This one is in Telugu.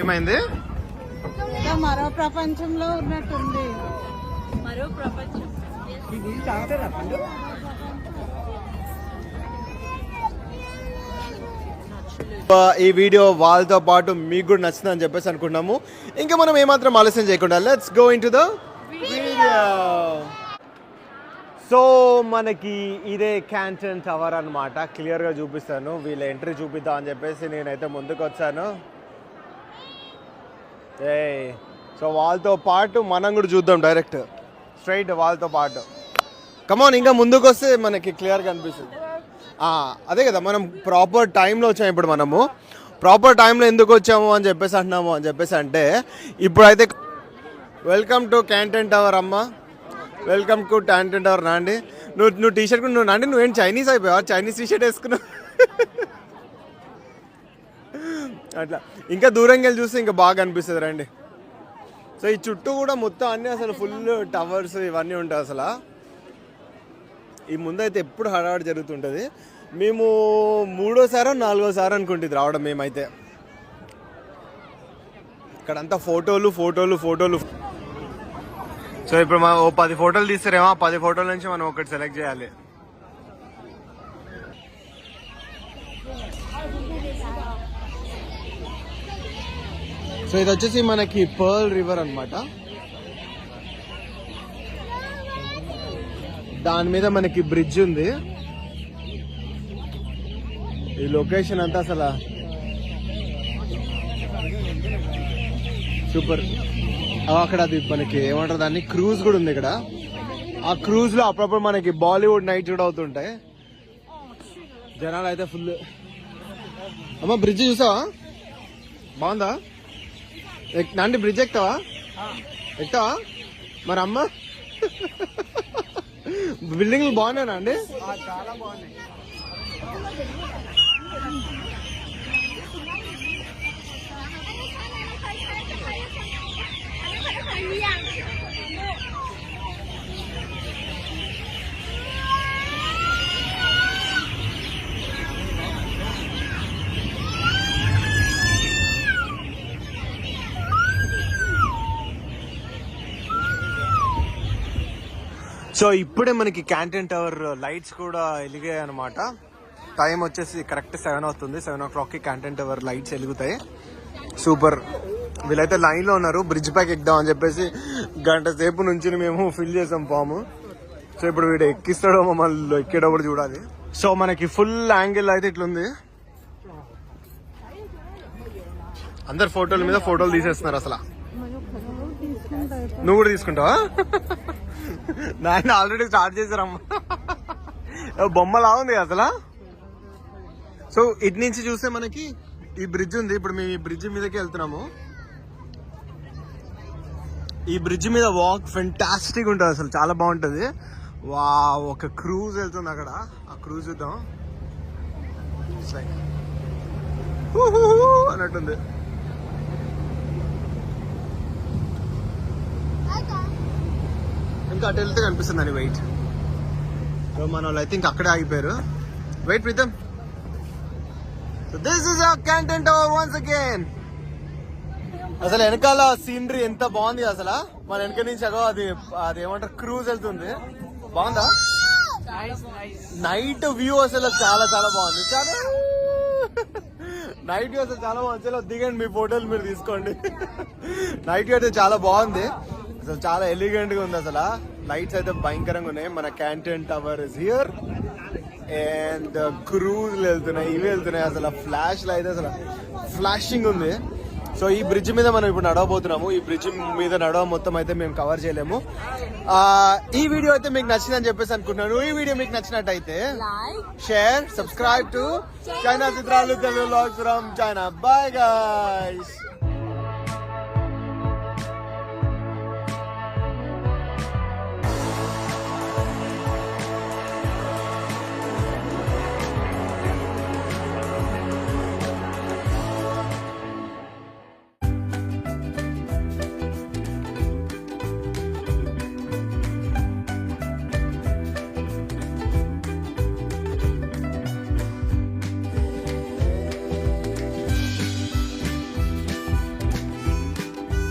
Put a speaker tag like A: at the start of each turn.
A: ఏమైంది?
B: మరో ప్రపంచంలో ఉన్నట్టుంది.
C: మరో ప్రపంచం.
A: ఈ వీడియో వాళ్ళతో పాటు మీకు కూడా నచ్చిందని చెప్పేసి అనుకున్నాము. ఇంకా మనం ఏమాత్రం ఆలస్యం చేయకుండా let's go in to the video. So మనకి ఇదే క్యాంటన్ టవర్ అనమాట. క్లియర్గా చూపిస్తాను, వీళ్ళ ఎంట్రీ చూపిద్దాం అని చెప్పేసి నేనైతే ముందుకు వచ్చాను. సో వాళ్ళతో పాటు మనం కూడా చూద్దాం, డైరెక్ట్ స్ట్రైట్ వాళ్ళతో పాటు. కమాన్, ఇంకా ముందుకు వస్తే మనకి క్లియర్గా అనిపిస్తుంది. అదే కదా, మనం ప్రాపర్ టైంలో వచ్చాము. ఇప్పుడు మనము ప్రాపర్ టైంలో ఎందుకు వచ్చాము అని చెప్పేసి అంటున్నాము అని చెప్పేసి అంటే, ఇప్పుడైతే వెల్కమ్ టు క్యాంటన్ టవర్ అమ్మ, వెల్కమ్ టు క్యాంటన్ టవర్. నాండి నువ్వు టీ షర్ట్ నువ్వు నాండి, నువ్వేం చైనీస్ అయిపోయావా? చైనీస్ టీ షర్ట్ వేసుకున్నావు అట్లా. ఇంకా దూరంగా వెళ్ళి చూస్తే ఇంకా బాగా అనిపిస్తుంది రండి. సో ఈ చుట్టూ కూడా మొత్తం అన్నీ అసలు ఫుల్ టవర్స్ ఇవన్నీ ఉంటాయి. అసలు ఈ ముందైతే ఎప్పుడు హడావిడి జరుగుతుంటుంది. మేము 3వ 4వ అనుకుంటుంది రావడం మేమైతే. ఇక్కడంతా ఫోటోలు ఫోటోలు ఫోటోలు. సో ఇప్పుడు మనం 10 ఫోటోలు తీస్తారేమో, 10 ఫోటోల నుంచి మనం ఒకటి సెలెక్ట్ చేయాలి. సో ఇది వచ్చేసి మనకి పర్ల్ రివర్ అన్నమాట. దాని మీద మనకి బ్రిడ్జ్ ఉంది. ఈ లొకేషన్ అంతా అసలు సూపర్. అక్కడ అది మనకి ఏమంటారు దాన్ని, క్రూజ్ కూడా ఉంది ఇక్కడ. ఆ క్రూజ్ లో అప్పుడప్పుడు మనకి బాలీవుడ్ నైట్ కూడా అవుతుంటాయి. జనాలు అయితే ఫుల్. అమ్మ బ్రిడ్జ్ చూసావా, బాగుందా? నాండి బ్రిడ్జ్ ఎక్కుతావా? మరి అమ్మ బిల్డింగ్లు బాగున్నాయా అండి? చాలా బాగున్నాయి. సో ఇప్పుడే మనకి క్యాంటన్ టవర్ లైట్స్ కూడా వెలిగాయి అనమాట. టైం వచ్చేసి కరెక్ట్ 7 అవుతుంది. 7 o'clock క్యాంటన్ టవర్ లైట్స్ వెలుగుతాయి. సూపర్. వీళ్ళైతే లైన్ లో ఉన్నారు బ్రిడ్జ్ పైకి ఎక్కుదాం అని చెప్పేసి. గంట సేపు నుంచి మేము ఫిల్ చేసాం ఫామ్. సో ఇప్పుడు వీడు ఎక్కిస్తాడో మమ్మల్ని ఎక్కేటప్పుడు చూడాలి. సో మనకి ఫుల్ యాంగిల్ అయితే ఇట్లుంది. అందరు ఫోటోల మీద ఫోటోలు తీసేస్తున్నారు. అసలు నువ్వు కూడా తీసుకుంటావా? నాయన ఆల్రెడీ స్టార్ట్ చేశారమ్మా. బొమ్మలా ఉంది అసలు. సో ఇటు నుంచి చూస్తే మనకి ఈ బ్రిడ్జ్ ఉంది. ఇప్పుడు మేము ఈ బ్రిడ్జ్ మీదకి వెళ్తున్నాము. ఈ బ్రిడ్జ్ మీద వాక్ ఫెంటాస్టిక్ ఉంటుంది అసలు, చాలా బాగుంటుంది. ఒక క్రూజ్ వెళ్తుంది అక్కడ. ఆ క్రూజ్ చూద్దాం అన్నట్టుంది. ఇంకా అటు వెళ్తే కనిపిస్తుంది అని. వెయిట్, సో మన వాళ్ళు అయితే ఇంకా అక్కడే ఆగిపోయారు. Wait Pritam. So this is our Canton tower once again. అసలు వెనకాల సీనరీ ఎంత బాగుంది అసలు. మన వెనక నుంచి అది ఏమంటారు, క్రూజ్ వెళ్తుంది. బాగుందా? నైట్ వ్యూ అసలు చాలా చాలా బాగుంది. చాలా నైట్ వ్యూ అసలు చాలా బాగుంది. చలో దిగండి, మీ ఫోటోలు మీరు తీసుకోండి. నైట్ వ్యూ అయితే చాలా బాగుంది అసలు, చాలా ఎలిగెంట్ గా ఉంది అసలు. లైట్స్ అయితే భయంకరంగా ఉన్నాయి. మన క్యాంటన్ tower is here and cruise వెళ్తున్నాయి, ఇవి వెళ్తున్నాయి. అసలు ఫ్లాష్ లో అయితే అసలు ఫ్లాషింగ్ ఉంది. సో ఈ బ్రిడ్జ్ మీద మనం ఇప్పుడు నడవబోతున్నాము. ఈ బ్రిడ్జ్ మీద నడవ మొత్తం అయితే మేము కవర్ చేయలేము. ఈ వీడియో అయితే మీకు నచ్చిందని చెప్పేసి అనుకుంటున్నాను. ఈ వీడియో మీకు నచ్చినట్టయితే షేర్, సబ్స్క్రైబ్ టు చైనా చిత్రాలు Telugu vlogs from China. Bye guys.